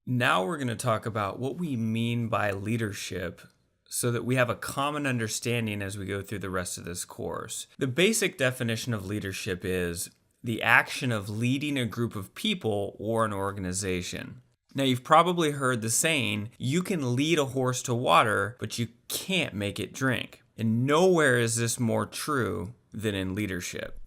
Now we're going to talk about what we mean by leadership so that we have a common understanding as we go through the rest of this course. The basic definition of leadership is the action of leading a group of people or an organization. Now, you've probably heard the saying, you can lead a horse to water, but you can't make it drink. And nowhere is this more true than in leadership.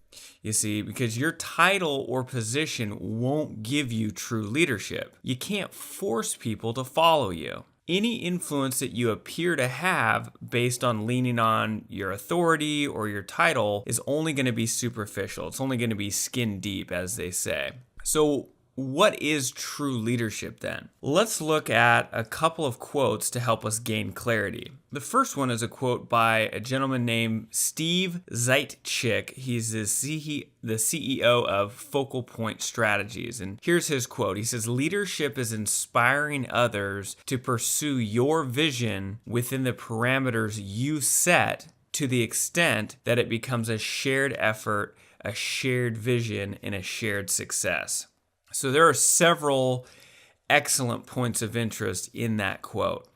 You see, because your title or position won't give you true leadership. You can't force people to follow you. Any influence that you appear to have based on leaning on your authority or your title is only going to be superficial. It's only going to be skin deep, as they say. So, what is true leadership then? Let's look at a couple of quotes to help us gain clarity. The first one is a quote by a gentleman named Steve Zeitchik. He's the CEO of Focal Point Strategies. And here's his quote. He says, "Leadership is inspiring others to pursue your vision within the parameters you set to the extent that it becomes a shared effort, a shared vision, and a shared success." So there are several excellent points of interest in that quote,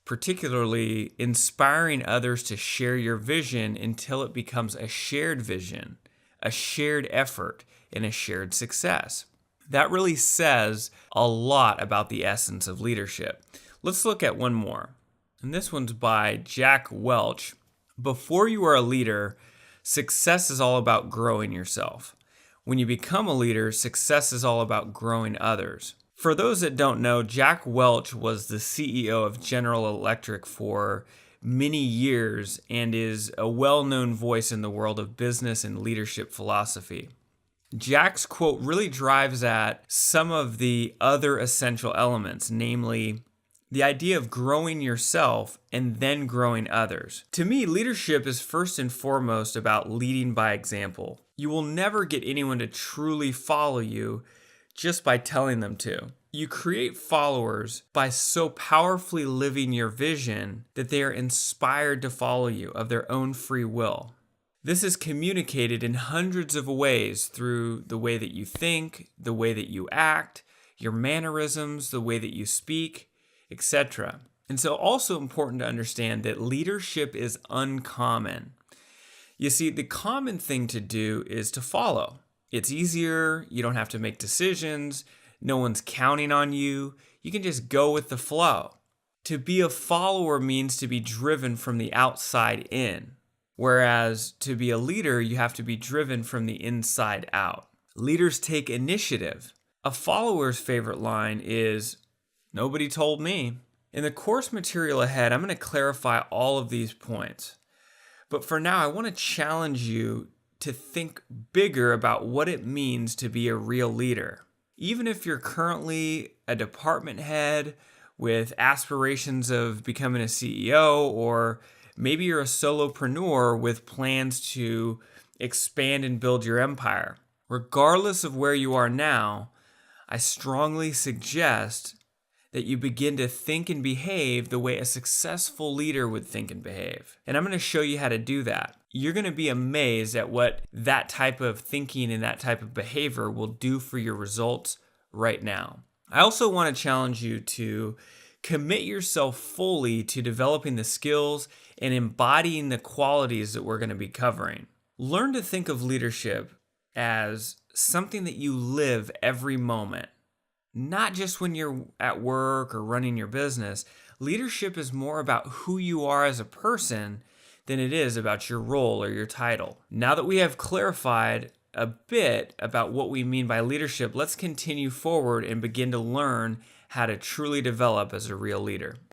particularly inspiring others to share your vision until it becomes a shared vision, a shared effort, and a shared success. That really says a lot about the essence of leadership. Let's look at one more. And this one's by Jack Welch. "Before you are a leader, success is all about growing yourself. When you become a leader, success is all about growing others." For those that don't know, Jack Welch was the CEO of General Electric for many years and is a well-known voice in the world of business and leadership philosophy. Jack's quote really drives at some of the other essential elements, namely the idea of growing yourself and then growing others. To me, leadership is first and foremost about leading by example. You will never get anyone to truly follow you just by telling them to. You create followers by so powerfully living your vision that they are inspired to follow you of their own free will. This is communicated in hundreds of ways through the way that you think, the way that you act, your mannerisms, the way that you speak, etc. And so also important to understand that leadership is uncommon. You see, the common thing to do is to follow. It's easier, you don't have to make decisions, no one's counting on you, you can just go with the flow. To be a follower means to be driven from the outside in, whereas to be a leader, you have to be driven from the inside out. Leaders take initiative. A follower's favorite line is, "Nobody told me." In the course material ahead, I'm going to clarify all of these points. But for now, I want to challenge you to think bigger about what it means to be a real leader. Even if you're currently a department head with aspirations of becoming a CEO, or maybe you're a solopreneur with plans to expand and build your empire. Regardless of where you are now, I strongly suggest that you begin to think and behave the way a successful leader would think and behave. And I'm going to show you how to do that. You're going to be amazed at what that type of thinking and that type of behavior will do for your results right now. I also want to challenge you to commit yourself fully to developing the skills and embodying the qualities that we're going to be covering. Learn to think of leadership as something that you live every moment. Not just when you're at work or running your business. Leadership is more about who you are as a person than it is about your role or your title. Now that we have clarified a bit about what we mean by leadership, let's continue forward and begin to learn how to truly develop as a real leader.